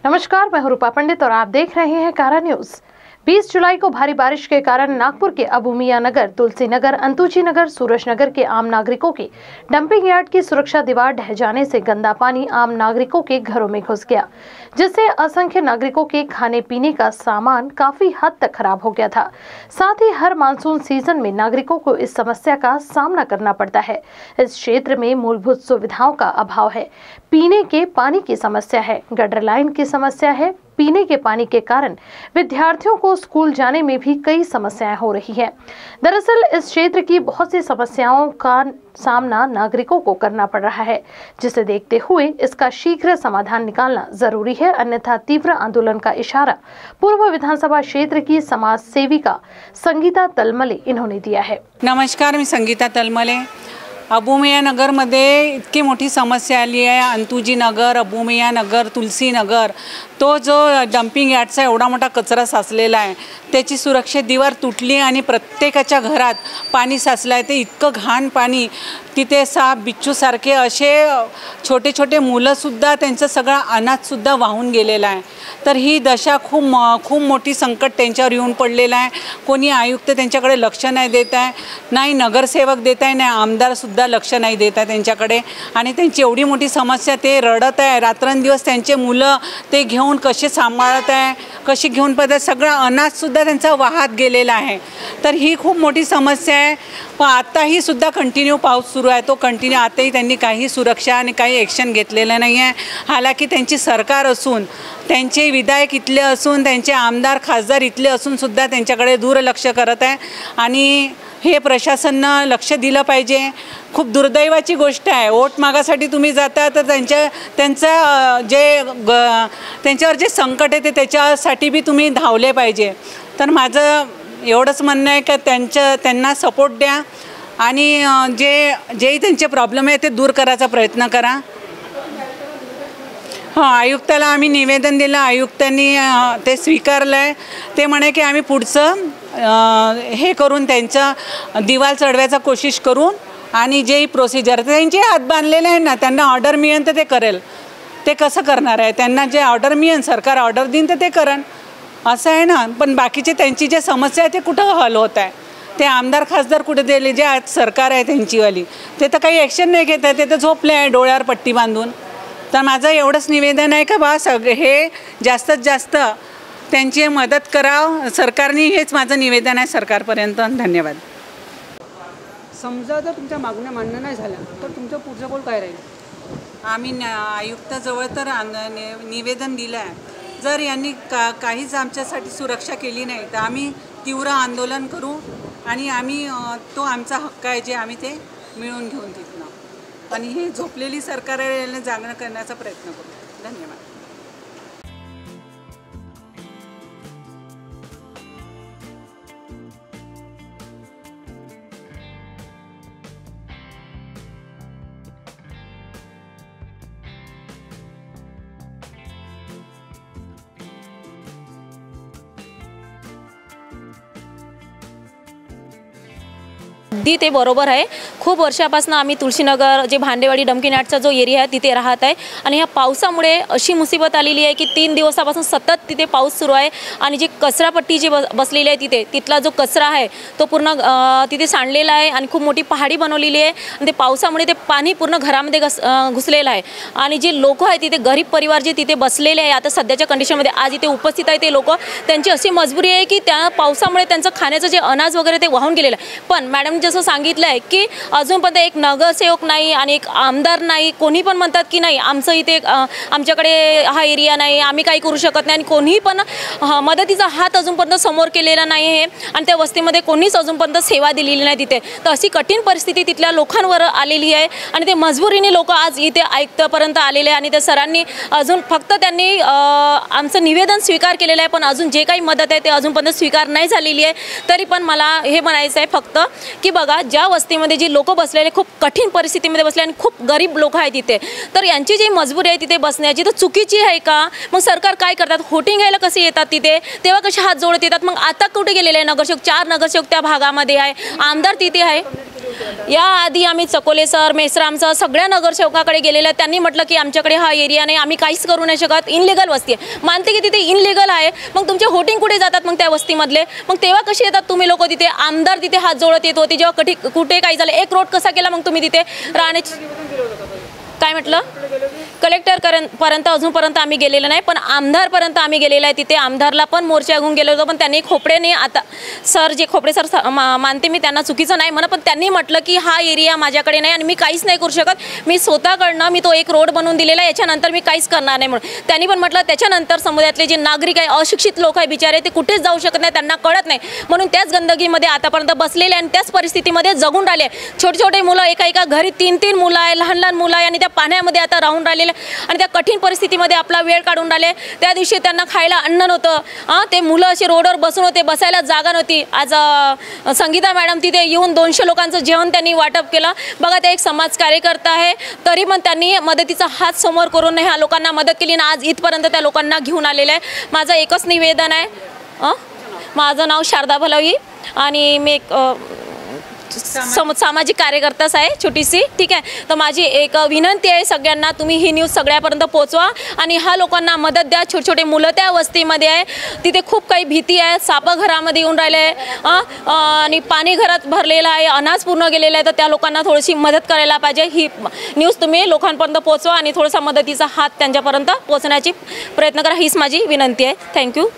नमस्कार, मैं हूं रूपा पंडित और आप देख रहे हैं कारा न्यूज। 20 जुलाई को भारी बारिश के कारण नागपुर के अबू मियां नगर, तुलसी नगर, अंतुजी नगर, सूरज नगर के आम नागरिकों की डंपिंग यार्ड की सुरक्षा दीवार ढह जाने से गंदा पानी आम नागरिकों के घरों में घुस गया, जिससे असंख्य नागरिकों के खाने पीने का सामान काफी हद तक खराब हो गया था। साथ ही हर मानसून सीजन में नागरिकों को इस समस्या का सामना करना पड़ता है। इस क्षेत्र में मूलभूत सुविधाओं का अभाव है, पीने के पानी की समस्या है, गटर लाइन की समस्या है। पीने के पानी के कारण विद्यार्थियों को स्कूल जाने में भी कई समस्याएं हो रही हैं। दरअसल इस क्षेत्र की बहुत सी समस्याओं का सामना नागरिकों को करना पड़ रहा है, जिसे देखते हुए इसका शीघ्र समाधान निकालना जरूरी है, अन्यथा तीव्र आंदोलन का इशारा पूर्व विधानसभा क्षेत्र की समाज सेविका संगीता तलमले इन्होंने दिया है। नमस्कार, मी संगीता तलमले। अबू मियां नगरमध्ये इतकी मोठी समस्या आली आहे। अंतुजी नगर, अबू मियां नगर, तुलसी नगर, तो जो डंपिंग यार्डचा एवढा मोठा कचरा साचलेला आहे, त्याची सुरक्षित दीवार तुटली आणि प्रत्येकाच्या घरात पाणी साचलं आहे। ते इतकं घाण पाणी, तिथे साप बिच्छूसारखे असे छोटे छोटे मुलंसुद्धा त्यांचं सगळं अनाजसुद्धा वाहून गेलेलं आहे। तर ही दशा खूप मोठी संकट त्यांच्यावर येऊन पडलेलं आहे। कोणी आयुक्त त्यांच्याकडे लक्ष नाही देत आहे, नाही नगरसेवक देत आहे, नाही आमदारसुद्धा लक्ष नाही देत आहे त्यांच्याकडे। आणि त्यांची एवढी मोठी समस्या, ते रडत आहे रात्रंदिवस। त्यांचे मुलं ते घेऊन कसे सांभाळत आहे, कशी घेऊन पडतात, सगळं अनाजसुद्धा त्यांचा वाहत गेलेला आहे। तर ही खूप मोठी समस्या आहे। पण आताही सुद्धा कंटिन्यू पाऊस सुरू आहे, तो कंटिन्यू आताही त्यांनी काही सुरक्षा आणि काही ॲक्शन घेतलेलं नाही आहे। हालाकी त्यांची सरकार असून, त्यांचे विधायक इथले असून, त्यांचे आमदार खासदार इथले असून सुद्धा त्यांच्याकडे दुर्लक्ष करत आहे आणि हे प्रशासनानं लक्ष दिलं पाहिजे। खूप दुर्दैवाची गोष्ट आहे। वोट मागासाठी तुम्ही जाता तर त्यांच्यावर जे संकट आहे ते त्याच्यासाठी बी तुम्ही धावले पाहिजे। तर माझं एवढंच म्हणणं आहे की त्यांना सपोर्ट द्या आणि जेही त्यांचे प्रॉब्लेम आहे ते दूर करायचा प्रयत्न करा। आयुक्ताला आम्ही निवेदन दिलं, आयुक्तांनी ते स्वीकारलं आहे। ते म्हणे की आम्ही पुढचं हे करून त्यांचं दिवाल चढवायचा कोशिश करून आणि जे प्रोसिजर त्यांचे हात बांधलेले आहे ना, त्यांना ऑर्डर मिळेल तर ते करेल। ते कसं करणार आहे? त्यांना जे ऑर्डर मिळेल, सरकार ऑर्डर देईन तर ते करेल, असं आहे ना। पण बाकीचे त्यांची जे समस्या आहे ते कुठं हल होत आहे? ते आमदार खासदार कुठे दिले? जे आज सरकार आहे त्यांचीवाली, ते तर काही ॲक्शन नाही घेत आहे, ते तर झोपले आहे डोळ्यावर पट्टी बांधून। तर माझं एवढंच निवेदन आहे का सगळे हे जास्तीत जास्त त्यांची मदत करावं सरकारने, हेच माझं निवेदन आहे सरकारपर्यंत। धन्यवाद। समजा जर तुमच्या मागण्या मान्य नाही झाल्या तर तुमचं पुढचं पाऊल काय राहील? आम्ही आयुक्ताजवळ तर निवेदन दिलं आहे। जर यांनी काहीच आमच्यासाठी सुरक्षा केली नाही तर आम्ही तीव्र आंदोलन करू आणि आम्ही तो आमचा हक्क आहे जे आम्ही ते मिळवून घेऊन तिथनं, आणि हे झोपलेली सरकार आहे जागरण करण्याचा प्रयत्न करू। धन्यवाद। अगदी ते बरोबर आहे। खूप वर्षापासून आम्ही तुळशीनगर जे भांडेवाडी डंपिंग यार्डचा जो एरिया आहे तिथे राहत आहे आणि ह्या पावसामुळे अशी मुसीबत आलेली आहे की 3 दिवसापासून सतत तिथे पाऊस सुरू आहे आणि जी कचरापट्टी जी बसलेली आहे तिथला जो कचरा आहे तो पूर्ण तिथे सांडलेला आहे आणि खूप मोठी पहाडी बनवलेली आहे आणि ते पावसामुळे ते पाणी पूर्ण घरामध्ये घुसलेलं आहे आणि जे लोक आहेत तिथे गरीब परिवार जे तिथे बसलेले आहे आता सध्याच्या कंडिशनमध्ये आज इथे उपस्थित आहे ते लोक, त्यांची अशी मजबुरी आहे की त्या पावसामुळे त्यांचं खाण्याचं जे अनाज वगैरे ते वाहून गेलेलं आहे। पण मॅडम जसं सांगितलं आहे की अजूनपर्यंत एक नगरसेवक नाही आणि एक आमदार नाही, कोणी पण म्हणतात की नाही आमचं इथे आमच्याकडे हा एरिया नाही, आम्ही काही करू शकत नाही आणि कोणीही पण मदतीचा हात अजूनपर्यंत समोर केलेला नाही आहे आणि त्या वस्तीमध्ये कोणीच अजूनपर्यंत सेवा दिलेली नाही तिथे। तर अशी कठीण परिस्थिती तिथल्या लोकांवर आलेली आहे आणि ते मजबुरीने लोक आज इथे आयुक्तापर्यंत आलेले आणि त्या सरांनी अजून फक्त त्यांनी आमचं निवेदन स्वीकार केलेलं आहे, पण अजून जे काही मदत आहे ते अजूनपर्यंत स्वीकार नाही झालेली आहे। तरी पण मला हे म्हणायचं आहे फक्त की बघा ज्या वस्तीमध्ये जी लोक बसलेले खूप कठीण परिस्थितीमध्ये बसले आणि खूप गरीब लोक आहेत तिथे, तर यांची जी मजबुरी आहे तिथे बसण्याची तर चुकीची आहे का? मग सरकार काय करतात? होटिंग घ्यायला कसे येतात तिथे, तेव्हा कसे हात जोडत येतात? मग आता कुठे गेलेले आहे नगरसेवक? 4 नगरसेवक त्या भागामध्ये आहे, आमदार तिथे आहे। याआधी आम्ही चकोले सर, मेश्राम सर सगळ्या नगरसेवकाकडे गेलेल्या. त्यांनी म्हटलं की आमच्याकडे हा एरिया नाही, आम्ही काहीच करू नाही शकत, इनलिगल वस्ती आहे. मानते की तिथे इनलिगल आहे, मग तुमचे होटिंग कुठे जातात मग त्या वस्तीमधले? मग तेव्हा कशी येतात तुम्ही लोक तिथे? आमदार तिथे हात जोडत येत होते जेव्हा कुठे काही झालं. एक रोड कसा केला मग तुम्ही तिथे राहण्याची? काय म्हटलं? कलेक्टर पर्यंत अजूनपर्यंत आम्ही गेलेलो नाही, पण आमदारपर्यंत आम्ही गेलेलो आहे. तिथे आमदारला पण मोर्चा घेऊन गेलो होतो, पण त्यांनी खोपडेने आता सर जे खोपडे सर मानते मी त्यांना चुकीचं नाही म्हणत, पण त्यांनी म्हटलं की हा एरिया माझ्याकडे नाही आणि मी काहीच नाही करू शकत, मी स्वतःकडनं मी तो एक रोड बनवून दिलेला आहे, याच्यानंतर मी काहीच करणार नाही म्हणून त्यांनी पण म्हटलं. त्याच्यानंतर समुदायातले जे नागरिक आहे, अशिक्षित लोक आहे बिचारे, ते कुठेच जाऊ शकत नाही, त्यांना कळत नाही, म्हणून त्याच गंदगीमध्ये आतापर्यंत बसलेले आणि त्याच परिस्थितीमध्ये जगून राहिले. छोटे छोटे मुलं, एका घरी 3-3 मुलं आहे, लहान लहान मुलं आहे आणि त्या पाण्यामध्ये आता राहून राहिलेले आणि त्या कठीण परिस्थितीमध्ये आपला वेळ काढून राहिले. त्या दिवशी त्यांना खायला अन्न नव्हतं. ते मुलं असे रोडवर बसून होते, बसायला जागा नव्हती. आज संगीता मॅडम तिथे येऊन 200 लोकांचं जेवण त्यांनी वाटप केलं. बघा, ते एक समाज कार्यकर्ता आहे, तरी पण त्यांनी मदतीचा हात समोर करून ह्या लोकांना मदत केली आणि आज इथपर्यंत त्या लोकांना घेऊन आलेलं आहे. माझं एकच निवेदन आहे. माझं नाव शारदा भलवी आणि मी एक सामाजिक कार्यकर्ताच आहे, छोटीशी. ठीक आहे, तर माझी एक विनंती आहे सगळ्यांना, तुम्ही ही न्यूज सगळ्यापर्यंत पोहोचवा आणि ह्या लोकांना मदत द्या. छोटे छोटे मुलं त्या वस्तीमध्ये आहे, तिथे खूप काही भीती आहे. साप घरामध्ये येऊन राहिले आणि पाणी घरात भरलेलं आहे, अनाज पूर्ण गेलेलं आहे, तर त्या लोकांना थोडीशी मदत करायला पाहिजे. ही न्यूज तुम्ही लोकांपर्यंत पोहोचवा आणि थोडासा मदतीचा हात त्यांच्यापर्यंत पोहोचण्याची प्रयत्न करा, हीच माझी विनंती आहे. थँक्यू.